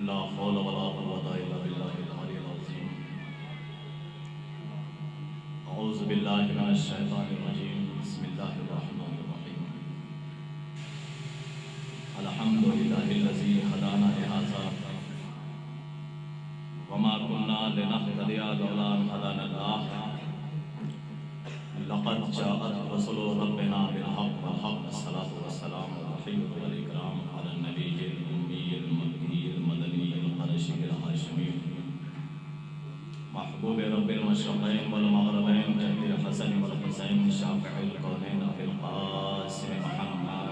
لا حول ولا قوة إلا بالله العلي العظيم. أعوذ بالله من الشيطان الرجيم. بسم الله الرحمن الرحيم. الحمد لله الذي هدانا لهذا وما كنا لنهتدي لولا أن هدانا الله. لقد جاءت رسل ربنا بالحق والحق. الصلاة والسلام والتحية والإكرام على النبي الأمي المكي المدني القرشي الهاشمي محبوب رب المشرقين والمغربين جد الحسن والحسين شافع الكونين أبي القاسم محمد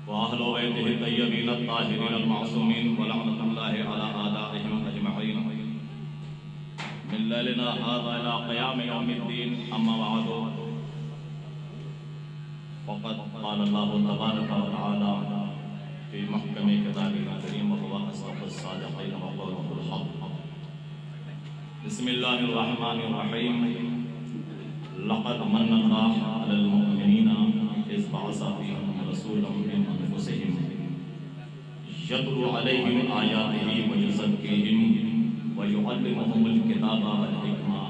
وأهل بيته الطيبين الطاهرين المعصومين ولعنة الله على أعدائهم أجمعين من ليلنا هذا إلى قيام يوم الدين. أما بعد، فقد قال الله تبارك وتعالى في محكم كتابه الكريم وهو أصدق الصادقين وقوله الحق. بسم الله الرحمن الرحيم. لقد من الله على المؤمنين إذ بعث فيهم رسولا من أنفسهم يتلو عليهم آياته ويزكيهم ويعلمهم الكتاب والحكمة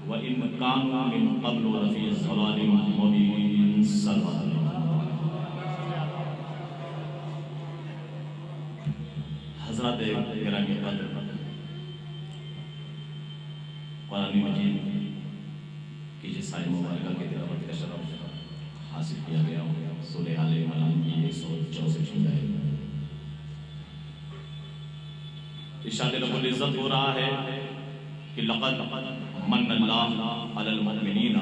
وإن كانوا من قبل لفي ضلال مبين. صلی اللہ علیہ وسلم. حضرات گرامی قدر، قرآن مجید کی جس آیت مبارکہ کی تلاوت کا شرف حاصل کیا گیا سورہ آل عمران کی 164 آیت. ارشاد رب العزت ہو رہا ہے کہ لقد من اللہ علی المؤمنین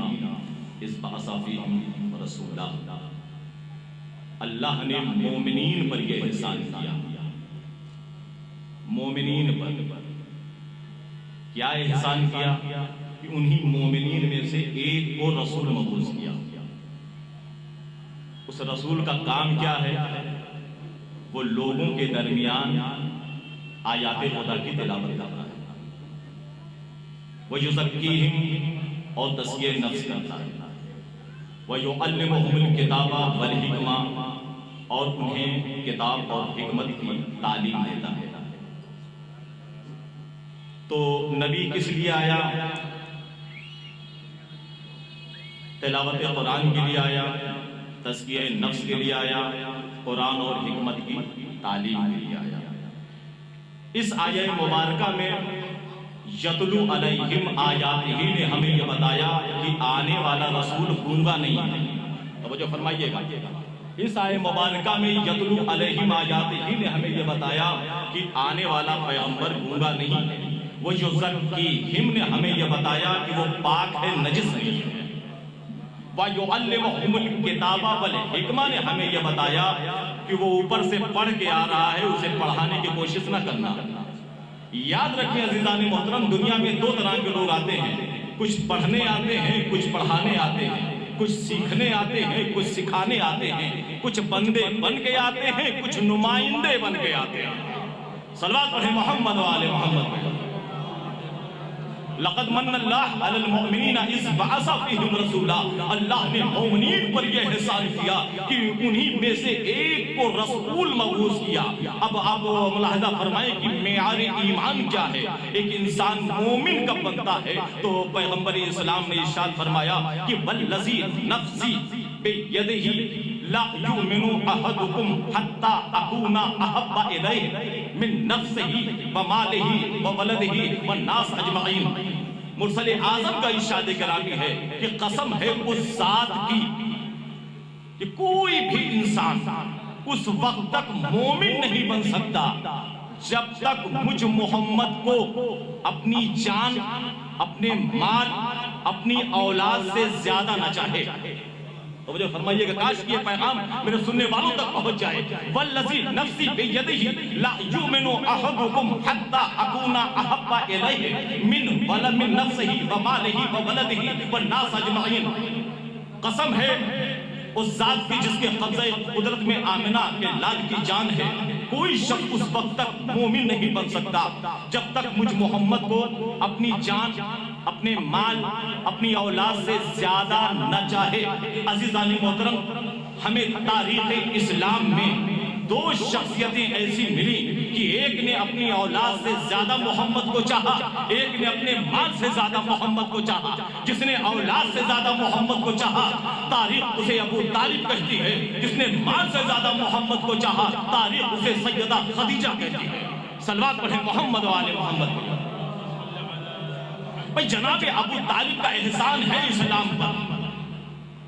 اذ بعث فیہم رسولا. اللہ نے مومنین پر یہ احسان کیا. مومنین پر کیا احسان کیا کہ انہی مومنین میں سے ایک کو رسول مبعوث کیا. اس رسول کا کام کیا ہے؟ وہ لوگوں کے درمیان آیات خدا کی تلاوت کرتا ہے. وَيُزَكِّيهِمْ اور تزکیہ نفس کرتا ہے. وَيُعَلِّمُهُمُ الْكِتَابَ وَالْحِكْمَةَ اور انہیں کتاب اور حکمت کی تعلیم دیتا ہے. تو نبی کس لیے آیا؟ تلاوت قرآن کے لیے آیا، تزکیہ نفس کے لیے آیا، قرآن اور حکمت کی تعلیم کے لیے آیا. اس آیہ مبارکہ میں یتلو علیہم آیاتہ نے ہمیں یہ بتایا کہ آنے والا رسول گونگا نہیں ہے. توجہ فرمائیے گا. اس آیہ مبارکہ میں یتلو علیہم آیاتہ نے ہمیں یہ بتایا کہ آنے والا پیغمبر گونگا نہیں ہے. وہ یزکیہم نے ہمیں یہ بتایا کہ وہ پاک ہے، نجس نہیں ہے. وَيُعَلِّمُهُمُ الْكِتَابَ وَالْحِكْمَةَ نے ہمیں یہ بتایا کہ وہ اوپر سے پڑھ کے آ رہا ہے، اسے پڑھانے کی کوشش نہ کرنا. یاد رکھیں عزیزان محترم، دنیا میں دو طرح کے لوگ آتے ہیں. کچھ پڑھنے آتے ہیں، کچھ پڑھانے آتے ہیں. کچھ سیکھنے آتے ہیں، کچھ سکھانے آتے ہیں. کچھ بندے بن کے آتے ہیں، کچھ نمائندے بن کے آتے ہیں. صلوات پڑھیں محمد وآل محمد. لقد من اللہ علی المؤمنین اذ بعث فیہم رسولا. اللہ نے مومنین پر یہ احسان کیا کہ انہی میں سے ایک کو رسول مبعوث کیا. اب آپ ملاحظہ فرمائیں کہ معیار ایمان کیا ہے. ایک انسان مومن کب بنتا ہے؟ تو پیغمبر اسلام نے ارشاد فرمایا کہ والذی نفسی بیدہ لا یؤمن احدکم حتی اکون احب الیہ من نفسہ ومالہ وولدہ والناس اجمعین. مرسل اعظم کا ارشاد کرامی ہے کہ قسم ہے اس ذات کی کہ کوئی بھی انسان اس وقت تک مومن نہیں بن سکتا جب تک مجھ محمد کو اپنی جان، اپنے مال، اپنی اولاد سے زیادہ نہ چاہے. تو مجھے فرمائیے کہ کاش یہ پیغام میرے سننے والوں تک پہنچ جائے. والذی نفسی بیدہ لا یؤمن احدکم حتی اکون احب الیہ من نفسہ ومالہ وولدہ والناس اجمعین. قسم ہے اس ذات کی جس کے قبضہ قدرت میں آمنہ کے لال کی جان ہے. کوئی شخص اس وقت تک مومن نہیں بن سکتا جب تک مجھ محمد کو اپنی جان، اپنے مال، اپنی اولاد سے زیادہ نہ چاہے. عزیزان محترم، ہمیں تاریخ اسلام میں دو شخصیتیں ایسی ملی کہ ایک نے اپنی اولاد سے زیادہ محمد کو چاہا، ایک نے اپنے مال سے زیادہ محمد کو چاہا۔ جس نے اولاد سے زیادہ محمد کو چاہا تاریخ اسے ابو طالب کہتی ہے، جس نے مال سے زیادہ محمد کو چاہا تاریخ اسے سیدہ خدیجہ کہتی ہے۔ صلوات پڑھیں محمد و آل محمد۔ بھئی جناب ابو طالب کا احسان ہے اسلام پر،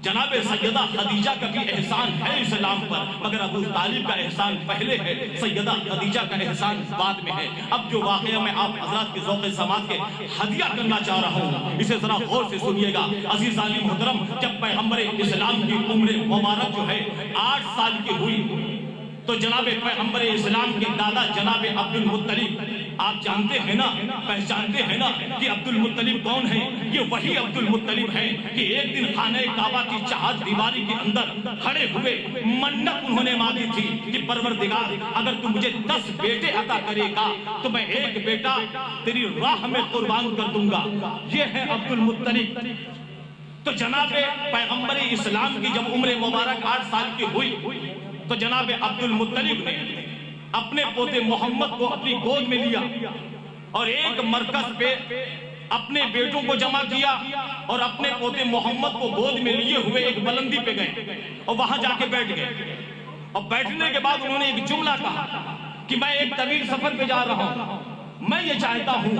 جناب سیدہ خدیجہ کا بھی احسان ہے اسلام پر، مگر ابو طالب کا احسان پہلے ہے، سیدہ خدیجہ کا احسان بعد میں ہے۔ اب جو واقعہ میں آپ حضرات کے ذوق سماعت کے ہدیہ کرنا چاہ رہا ہوں، اسے ذرا غور سے سنیے گا۔ عزیزان محترم، جب پیغمبر اسلام کی عمر مبارک جو ہے 8 سال کی ہوئی تو جناب پیغمبر اسلام کے دادا جناب عبد المطلب، آپ جانتے ہیں نا، پہچانتے ہیں نا کہ عبد المطلب کون ہے؟ یہ وہی عبد المطلب ہے کہ ایک دن خانہ کعبہ کی چہار دیواری کے اندر کھڑے ہوئے منت انہوں نے مانگی تھی کہ پروردگار اگر تم مجھے 10 بیٹے عطا کرے گا تو میں ایک بیٹا تیری راہ میں قربان کر دوں گا۔ یہ ہے عبد المطلب۔ تو جناب پیغمبر اسلام کی جب عمر مبارک 8 سال کی ہوئی تو جناب عبد المطلب نے اپنے پوتے محمد کو اپنی گود میں لیا اور ایک مرکز پہ اپنے بیٹوں کو جمع کیا اور اپنے پوتے محمد کو گود میں لیے ہوئے ایک بلندی پہ گئے اور وہاں جا کے بیٹھ گئے۔ اور بیٹھنے کے بعد انہوں نے ایک جملہ کہا کہ میں ایک طویل سفر پہ جا رہا ہوں، میں یہ چاہتا ہوں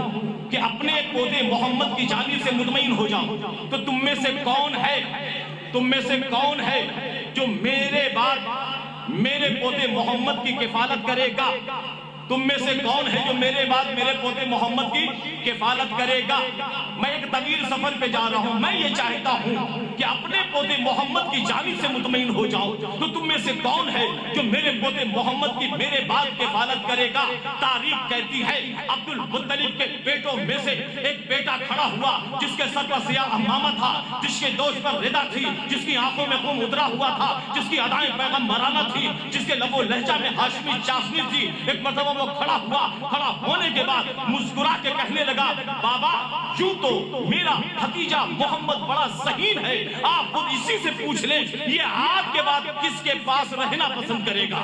کہ اپنے پوتے محمد کی جانب سے مطمئن ہو جاؤں، تو تم میں سے کون ہے جو میرے بعد میرے پوتے محمد کی کفالت کرے گا؟ تم میں سے کون ہے جو میرے بعد میرے پوتے محمد کی کفالت کرے گا؟ میں ایک طویل سفر پہ جا رہا ہوں، میں یہ چاہتا ہوں کہ اپنے پوتے محمد کی جانب سے مطمئن ہو جاؤں، تو تم میں سے کون ہے جو میرے پوتے محمد کی میرے بعد کفالت کرے گا؟ تاریخ کہتی ہے عبد المطلب کے بیٹوں میں سے ایک بیٹا کھڑا ہوا جس کے سر پر سیاہ عمامہ تھا، جس کے دوش پر ردا تھی، جس کی آنکھوں میں خون اترا ہوا تھا، جس کی ادائیں پیغمبرانہ تھی، جس کے لب و لہجہ میں ہاشمی چاشنی تھی۔ ایک مرتبہ وہ کھڑا ہونے کے بعد مسکرا کے کہنے لگا، بابا یوں تو میرا بھتیجا محمد بڑا ذہین ہے، آپ خود اسی سے پوچھ لیں یہ آپ کے بعد کس کے پاس رہنا پسند کرے گا؟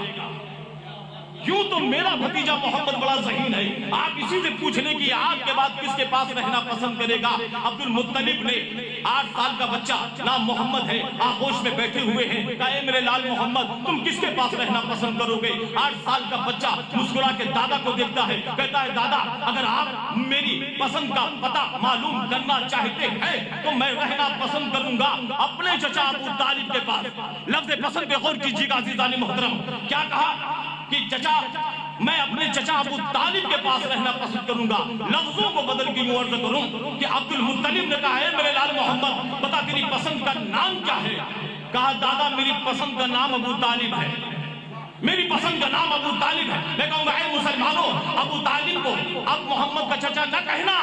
یوں تو میرا بھتیجا محمد بڑا ذہین ہے، آپ اسی سے پوچھ لیں کہ آپ کے بعد کس کے پاس رہنا پسند کرے گا؟ عبد المطلب نے 8 سال کا بچہ نام محمد ہے، آغوش میں بیٹھے ہوئے ہیں، کہا اے میرے لال محمد تم کس کے پاس رہنا پسند کرو گے؟ 8 سال کا بچہ مسکرا کے دادا کو دیکھتا ہے، کہتا ہے دادا اگر آپ میری پسند کا پتہ معلوم کرنا چاہتے ہیں تو میں رہنا پسند کروں گا اپنے چچا ابو طالب کے پاس۔ لفظ پسند پہ غور کیجیے گا عزیزان محترم، کیا کہا کہ چچا میں اپنے چچا ابو طالب کے پاس رہنا پسند کروں گا۔ لفظوں کو بدل کے یوں عرض کروں کہ عبد المطلب نے کہا ہے میرے لال محمد بتا تیری پسند کا نام کیا ہے؟ کہا دادا میری پسند کا نام ابو طالب ہے، میری پسند کا نام ابو طالب ہے۔ میں کہوں گا اے مسلمانوں ابو طالب کو اب محمد کا چچا نہ کہنا،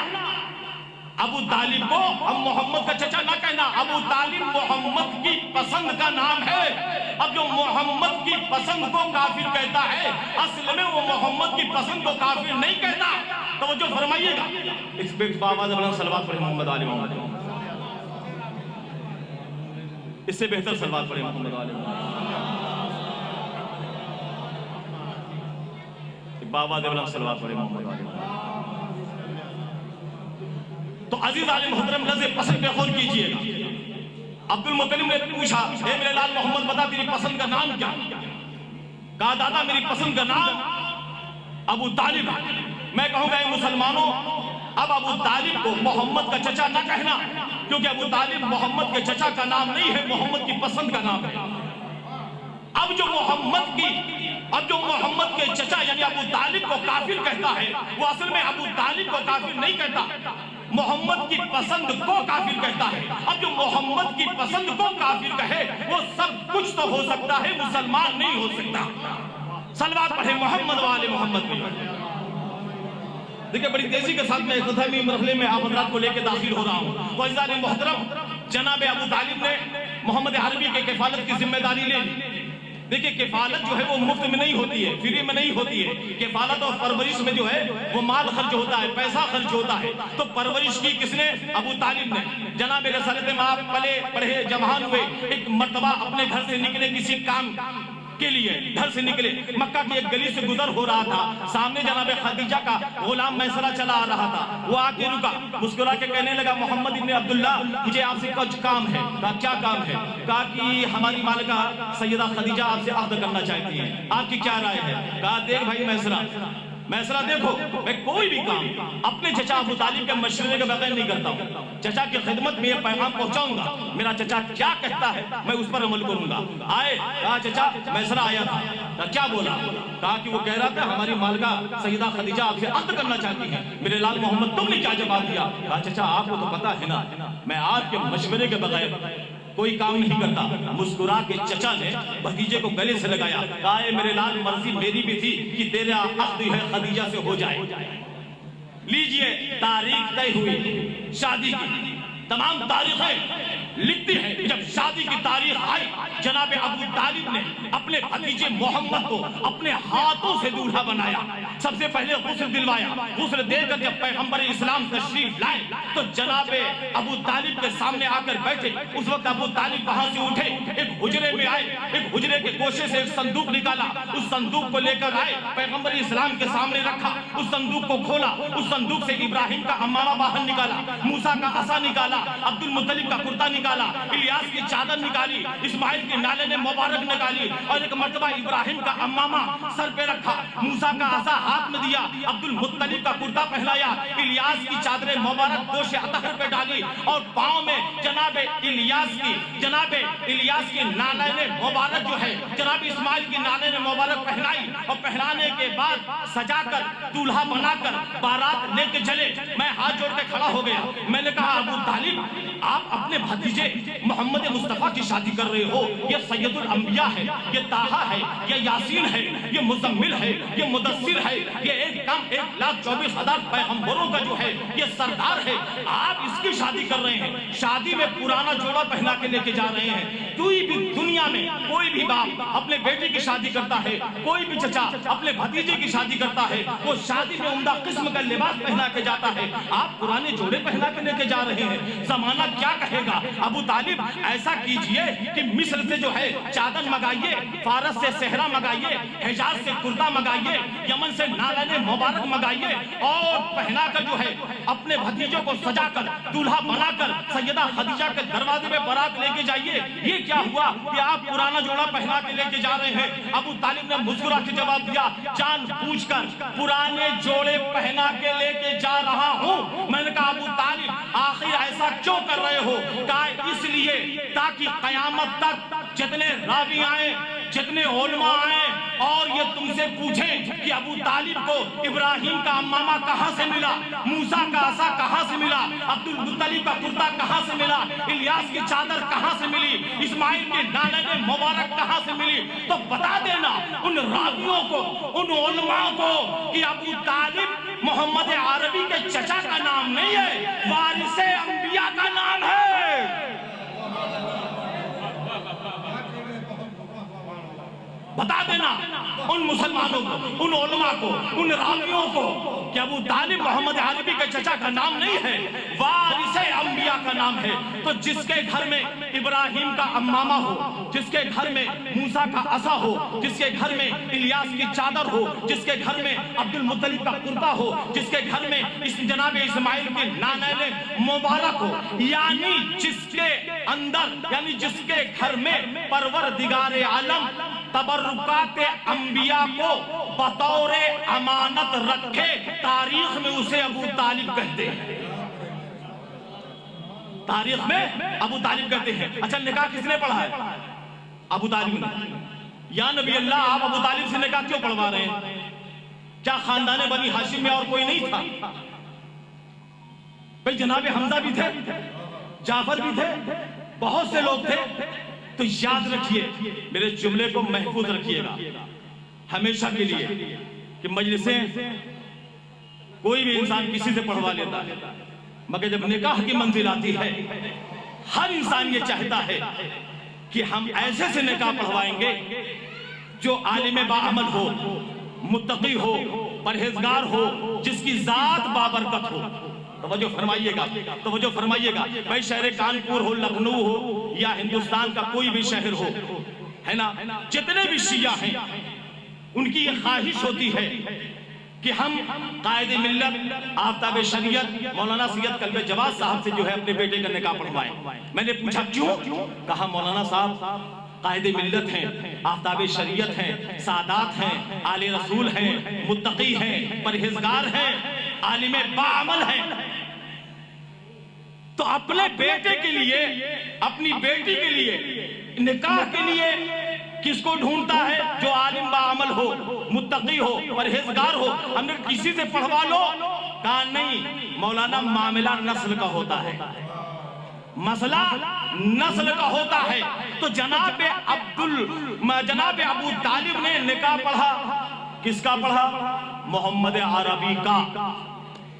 ابو طالب کو اب محمد کا چچا نہ کہنا، ابو طالب محمد کی پسند کا نام ہے۔ اب جو محمد کی پسند کو کافر کہتا ہے اصل میں وہ محمد کی پسند کو کافر نہیں کہتا۔ توجہ فرمائیے گا، اس پہ بابا زبان صلوات پڑھیں محمد آل محمد، اس سے بہتر صلوات پڑھیں محمد آل محمد، بابا زبان صلوات پڑھیں محمد آل محمد۔ تو عزیز عالم محترم لفظ پسند پہ غور کیجئے گا۔ عبد المطلب نے پوچھا اے میرے لال محمد بتا تیری پسند کا نام کیا؟ کہا دادا میری پسند کا نام ابو طالب ہے۔ میں کہوں گا اے مسلمانوں اب ابو طالب کو محمد کا چچا نہ کہنا، کیونکہ ابو طالب محمد کے چچا کا نام نہیں ہے، محمد کی پسند کا نام ہے۔ اب جو محمد کے چچا یعنی ابو طالب کو کافر کہتا ہے وہ اصل میں ابو طالب کو کافر نہیں کہتا، محمد کی پسند کو کافر کہتا ہے۔ اب جو محمد کی پسند کو کافر کہے وہ سب کچھ تو ہو سکتا ہے، مسلمان نہیں ہو سکتا۔ صلوات پڑھیں محمد و آل محمد میں۔ دیکھیں بڑی تیزی کے ساتھ میں اختتامی مرحلے میں آپ حضرات کو لے کے داخل ہو رہا ہوں۔ تو عزیزان محترم جناب ابو طالب نے محمد عربی کے کفالت کی ذمہ داری لے لی، دیکھیں کفالت جو ہے وہ مفت میں نہیں ہوتی ہے، فری میں نہیں ہوتی ہے. کفالت اور پرورش میں جو ہے وہ مال خرچ ہوتا ہے، پیسہ خرچ ہوتا ہے. تو پرورش کی کس نے؟ ابو طالب نے. جناب رسالت مآب پلے پڑھے جوان ہوئے، ایک مرتبہ اپنے گھر سے نکلے کسی کام کے لیے، گھر سے نکلے، مکہ کی ایک گلی سے گزر ہو رہا تھا، سامنے جناب خدیجہ کا غلام میسرہ چلا آ رہا تھا. وہ آ کے رکا، مسکرا کے کہنے لگا محمد ابن عبداللہ مجھے آپ سے کچھ کام ہے. کہا کیا کام ہے؟ کہا کہ ہماری مالکہ سیدہ خدیجہ آپ سے عہد کرنا چاہتی ہے، آپ کی کیا رائے ہے؟ کہا دیکھ بھائی میسرہ دیکھو، میں کوئی بھی کام اپنے چچا ابو طالب کے مشورے کے بغیر نہیں کرتا ہوں. چچا کی خدمت میں یہ پیغام پہنچاؤں گا، میرا چچا کیا کہتا ہے میں اس پر عمل کروں گا. آئے، کہا چچا میسرہ آیا تھا. کہا کیا بولا؟ کہا کہ وہ کہہ رہا تھا ہماری مالکہ سیدہ خدیجہ آپ سے عہد کرنا چاہتی ہے. میرے لال محمد تم نے کیا جواب دیا؟ کہا چچا آپ کو تو پتا ہے نا میں آپ کے مشورے کے بغیر کوئی کام نہیں کرتا. مسکرا کے چچا نے بھتیجے کو گلے سے لگایا. کہا اے میرے لال مرضی میری بھی تھی کہ تیرا عقد ہے خدیجہ سے ہو جائے. لیجئے تاریخ طے ہوئی شادی کی. تمام تاریخیں لکھتی ہیں جب شادی کی تاریخ آئی جناب ابو طالب نے اپنے بھتیجے محمد کو اپنے ہاتھوں سے دولہا بنایا. سب سے پہلے غسل دلوایا. غسل دے کر جب پیغمبر اسلام تشریف لائے تو جناب ابو طالب کے سامنے آ کر بیٹھے. اس وقت ابو طالب وہاں سے اٹھے، ایک حجرے میں آئے، ایک حجرے کے گوشے سے ایک صندوق نکالا. اس صندوق کو لے کر آئے، پیغمبر اسلام کے سامنے رکھا. اس صندوق کو کھولا، اس صندوق سے ابراہیم کا امامہ باہر نکالا، موسیٰ کا عصا نکالا، عبد المطلب کا کرتا نکالا، الیاس کی چادر نکالی، اسماعیل کی نالے مبارک نکالی، اور ایک مرتبہ ابراہیم کا امامہ سر پہ رکھا، موسیٰ کا عصا ہاتھ میں دیا، عبد المطلب کا کرتا پہنایا، الیاس کی چادر مبارک دوش اطہر پہ ڈالی، اور پاؤں میں جناب الیاس کی نالے مبارک جو ہے جناب اسماعیل کی نالے مبارک پہنائی. اور پہنانے کے بعد سجا کر دولہا بنا کر بارات لے کے چلے. میں ہاتھ جوڑ کے کھڑا ہو گیا. میں نے کہا ابو طالب آپ اپنے بھتیجے محمد مصطفیٰ کی شادی کر رہے ہو. یہ سید الانبیاء ہے، یہ طٰہٰ ہے، یہ یاسین ہے، یہ مزمل ہے، یہ مدثر ہے، یہ 1,24,000 پیغمبروں کا جو ہے یہ سردار ہے. آپ اس کی شادی کر رہے ہیں، شادی میں پرانا جوڑا پہنا کے لے کے جا رہے ہیں. کوئی بھی دنیا میں کوئی بھی باپ اپنے بیٹے کی شادی کرتا ہے، کوئی بھی چچا اپنے بھتیجے کی شادی کرتا ہے، وہ شادی میں عمدہ قسم کا لباس پہنا کے جاتا ہے. آپ پرانے جوڑے پہنا کے لے کے جا رہے ہیں، زمانہ کیا کہے گا؟ ابو طالب ایسا کیجئے کہ مصر سے جو ہے چادر منگائیے، فارس سے صحرا منگائیے، حجاز سے کرتا منگائیے، یمن سے نالے مبارک منگائیے، اور پہنا کر جو ہے اپنے بھتیجوں کو سجا کر دولہا بنا کر سیدہ خدیجہ کے دروازے میں بارات لے کے جائیے. یہ کیا ہوا کہ آپ پرانا جوڑا پہنا کے لے کے جا رہے ہیں؟ ابو طالب نے مسکرا کے جواب دیا جان بوجھ کر پرانے جوڑے پہنا کے لے کے جا رہا ہوں. میں نے کہا ابو طالب آخر ایسا کیوں کر رہے ہو؟ کہا اس لیے تاکہ قیامت تک جتنے راوی آئیں، جتنے علماء آئیں اور یہ تم سے پوچھیں کہ ابو طالب کو ابراہیم کا امامہ کہاں سے ملا، موسیٰ کا عصا کہاں سے ملا، عبد المطلب کا کرتا کہاں سے ملا، الیاس کی چادر کہاں سے ملی، اسماعیل کی نالے مبارک کہاں سے ملی، تو بتا دینا ان راویوں کو، ان علماء کو کہ ابو طالب محمد عربی کے چچا کا نام نہیں ہے، وارث انبیاء کا نام ہے. بتا دینا ان مسلمانوں کو، ان علماء کو، ان راویوں کو کہ ابو طالب محمد عربی کے چچا کا نام نہیں ہے، وارث انبیاء کا نام ہے. تو جس کے گھر میں ابراہیم کا امامہ ہو، جس کے گھر میں موسیٰ کا عصا ہو، جس کے گھر میں الیاس کی چادر ہو، جس کے گھر میں عبد المطلب کا کرتا ہو، جس کے گھر میں جناب اسماعیل کے نانیل مبارک ہو، یعنی جس کے اندر، یعنی جس کے گھر میں پروردگار عالم تبرکات انبیاء کو بطور امانت رکھے، تاریخ میں اسے ابو طالب کہتے ہیں. تاریخ میں ابو طالب کہتے ہیں. اچھا نکاح کس نے پڑھا ہے؟ ابو طالب نے. یا نبی اللہ آپ ابو طالب سے نکاح کیوں پڑھوا رہے ہیں؟ کیا خاندان بنی ہاشم میں اور کوئی نہیں تھا؟ بھئی جناب حمزہ بھی تھے، جعفر بھی تھے، بہت سے لوگ تھے. تو یاد رکھیے، میرے جملے کو محفوظ رکھیے گا ہمیشہ کے لیے کہ مجلسیں کوئی بھی انسان کسی سے پڑھوا لیتا ہے، مگر جب نکاح کی منزل آتی ہے ہر انسان یہ چاہتا ہے کہ ہم ایسے سے نکاح پڑھوائیں گے جو عالم باعمل ہو، متقی ہو، پرہیزگار ہو، جس کی ذات بابرکت ہو. توجہ فرمائیے گا، توجہ فرمائیے گا. بھائی شہر کانپور ہو، لکھنؤ ہو یا ہندوستان کا کوئی بھی شہر ہو، ہے نا، جتنے بھی شیعہ ہیں ان کی یہ خواہش ہوتی ہے کہ ہم قائد ملت آفتاب شریعت مولانا سید قلب جواد صاحب سے جو ہے اپنے بیٹے کا نکاح پڑھوائیں. میں نے پوچھا کیوں؟ کہا مولانا صاحب قائد ملت ہیں، آفتاب شریعت ہیں، سادات ہیں، آل رسول ہیں، متقی ہیں، پرہیزگار ہیں، عالم باعمل ہیں. تو اپنے بیٹے کے لیے، اپنی بیٹی کے لیے، نکاح کے لیے کس کو ڈھونڈتا ہے؟ جو عالم باعمل ہو، متقی ہو، پرہیزگار ہو. ہم نے کسی سے پڑھوا لو. کہا نہیں مولانا، معاملہ نسل کا ہوتا ہے، مسئلہ نسل کا ہوتا ہے. تو جناب ابو طالب نے نکاح پڑھا. کس کا پڑھا؟ محمد عربی کا.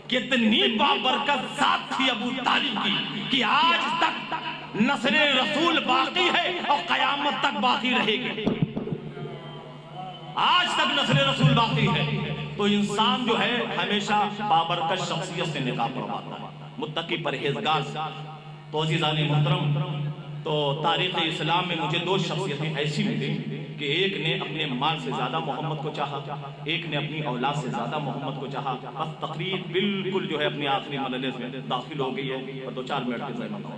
کتنی بابرکت ذات تھی ابو طالب کی کہ آج تک نسل رسول باقی ہے اور قیامت تک باقی رہے گی. آج تک نسل رسول باقی ہے. تو انسان جو ہے ہمیشہ بابرکت شخصیت سے نکاح پڑھواتا ہے، متقی پرہیزگار. تو عزیزان محترم، تو تاریخ اسلام میں مجھے دو شخصیتیں ایسی ملی کہ ایک نے اپنے مال سے زیادہ محمد کو چاہا، ایک نے اپنی اولاد سے زیادہ محمد کو چاہا. بس تقریر بالکل جو ہے اپنی آخری مرحلے میں داخل ہو گئی ہے اور 2-4 منٹ کے زحمت ہو.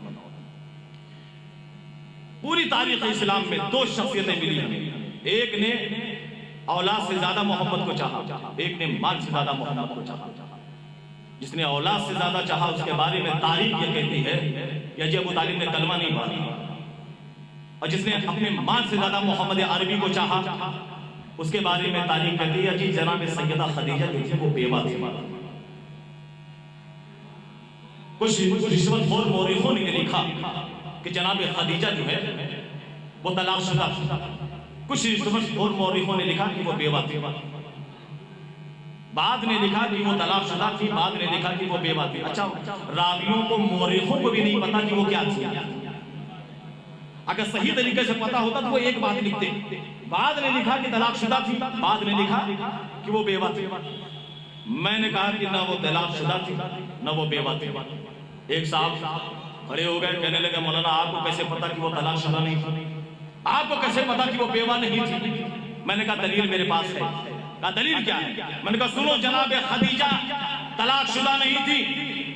پوری تاریخ اسلام میں دو شخصیتیں ملی ہمیں. ایک نے اولاد سے زیادہ محمد کو چاہا، ایک نے مال سے زیادہ محمد کو چاہا. جس نے اولاد سے زیادہ چاہا اس کے بارے میں تاریخ یہ کہتی ہے یا جی ابو طالب نے کلمہ نہیں پڑھا. اور جس نے اپنے مال سے زیادہ محمد عربی کو چاہا اس کے بارے میں تاریخ کہتی ہے جی جناب سیدہ خدیجہ جو تھی وہ بیوہ تھی. کچھ رشوت خور مورخوں نے لکھا کہ جناب خدیجہ جو ہے وہ طلاق شدہ تھی. کچھ رشوت خور مورخوں نے لکھا کہ وہ بیوہ تھی. بعد نے لکھا کہ وہ طلاق شدہ تھی، بعد نے لکھا کہ وہ بیوہ تھی. اچھا، راویوں کو، مورخوں کو بھی نہیں پتا کہ وہ کیا تھی. اگر صحیح طریقے سے پتا ہوتا تو وہ ایک بات لکھتے. بعد نے لکھا کہ طلاق شدہ تھی، بعد نے لکھا کہ وہ بیوہ تھی. میں نے کہا کہ نہ وہ طلاق شدہ تھی نہ وہ بیوہ تھی. ایک صاحب کھڑے ہو گئے، کہنے لگے مولانا آپ کو کیسے پتا کہ وہ طلاق شدہ نہیں تھی؟ آپ کو کیسے پتا کہ وہ بیوہ نہیں تھی؟ میں نے کہا دلیل میرے پاس ہے. کہا دلیل کیا ہے؟ میں نے کہا سنو، جناب خدیجہ طلاق شدہ نہیں تھی،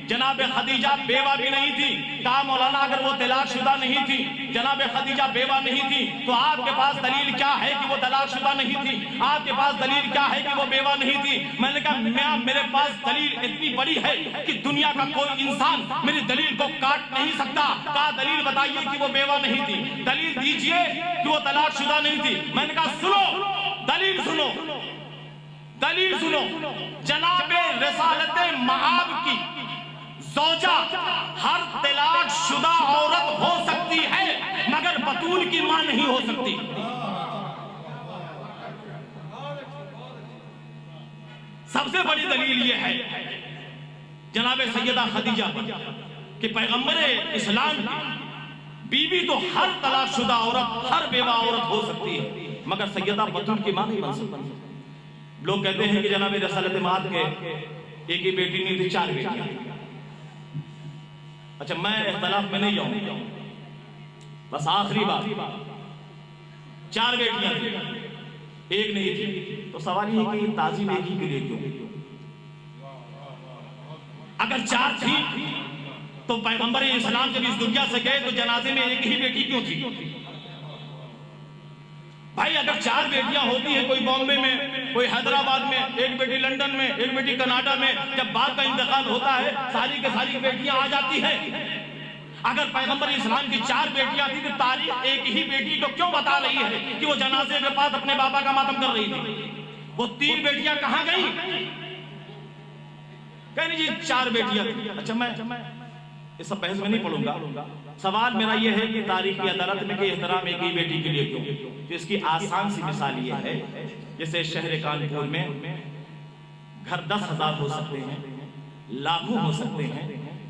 جناب خدیجہ بیوہ بھی نہیں تھی. کہا مولانا اگر وہ طلاق شدہ نہیں تھی، جناب خدیجہ بیوہ نہیں تھی، تو آپ کے پاس دلیل کیا ہے کہ وہ طلاق شدہ نہیں تھی؟ آپ کے پاس دلیل کیا ہے کہ وہ بیوہ نہیں تھی؟ میں نے کہا میرے پاس دلیل اتنی بڑی ہے کہ دنیا کا کوئی انسان میری دلیل کو کاٹ نہیں سکتا. کہا دلیل بتائیے کہ وہ بیوہ نہیں تھی، دلیل دیجئے کہ وہ طلاق شدہ نہیں تھی. میں نے کہا سنو، دلیل سنو، دلیل سنو. جناب رسالت معاب کی زوجہ ہر طلاق شدہ عورت ہو سکتی ہے مگر بطول کی ماں نہیں ہو سکتی. سب سے بڑی دلیل یہ ہے جناب سیدہ خدیجہ کہ پیغمبر اسلام کی بیوی تو ہر طلاق شدہ عورت، ہر بیوہ عورت ہو سکتی ہے مگر سیدہ بطول کی ماں نہیں بن سکتی. لوگ کہتے ہیں کہ جناب رسالت معاد کے ایک ہی بیٹی نہیں تھی، 4 بیٹیاں. اچھا میں اختلاف میں نہیں جاؤں، بس آخری بات، 4 بیٹیاں تھیں، ایک نہیں تھی. تو سوال یہ ہے کہ تعظیم ایک ہی کے لیے کیوں؟ اگر 4 تھی تو پیغمبر اسلام جب اس دنیا سے گئے تو جنازے میں ایک ہی بیٹی کیوں تھی؟ بھائی اگر 4 بیٹیاں ہوتی ہیں، کوئی بامبے میں، کوئی حیدرآباد میں، ایک بیٹی لندن میں، ایک بیٹی کینیڈا میں، جب باپ کا انتقال ہوتا ہے ساری کے ساری بیٹیاں آ جاتی ہیں. اگر پیغمبر اسلام کی 4 بیٹیاں تھی تو تاریخ ایک ہی بیٹی کو کیوں بتا رہی ہے کہ وہ جنازے کے پاس اپنے بابا کا ماتم کر رہی تھی؟ وہ 3 بیٹیاں کہاں گئیں؟ کہنے جی 4 بیٹیاں تھیں. اچھا میں اس سب بحث میں نہیں پڑھوں گا. سوال میرا یہ ہے کہ تاریخی عدالت میں کہ احترام ایک ہی بیٹی کے لیے کیوں؟ تو اس کی آسان سی مثال یہ ہے جیسے شہر کانپور میں گھر 10,000 ہو سکتے ہیں، لاکھوں ہو سکتے ہیں،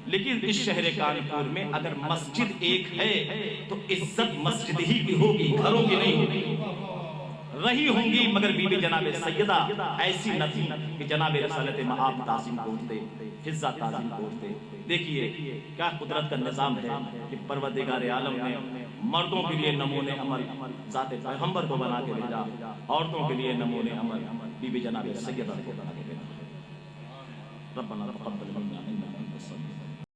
لیکن اس شہر کانپور میں اگر مسجد ایک ہے تو عزت مسجد ہی کی ہوگی، گھروں کی نہیں ہوگی. رہی ہوں گی مگر بی بی جناب سیدہ ایسی نہ تھی کہ جناب رسالت مآب تعظیم کو اٹھتے، فضہ تعظیم کو اٹھتے۔ دیکھیے کیا قدرت کا نظام ہے کہ پروردگار عالم نے مردوں کے لیے نمونے عمل ذات پیغمبر کو بنا کے بھیجا، عورتوں کے لیے نمونے عمل بی بی جناب سیدہ کو بنا کے بھیجا۔ ربنا تقبل منا انک انت السمیع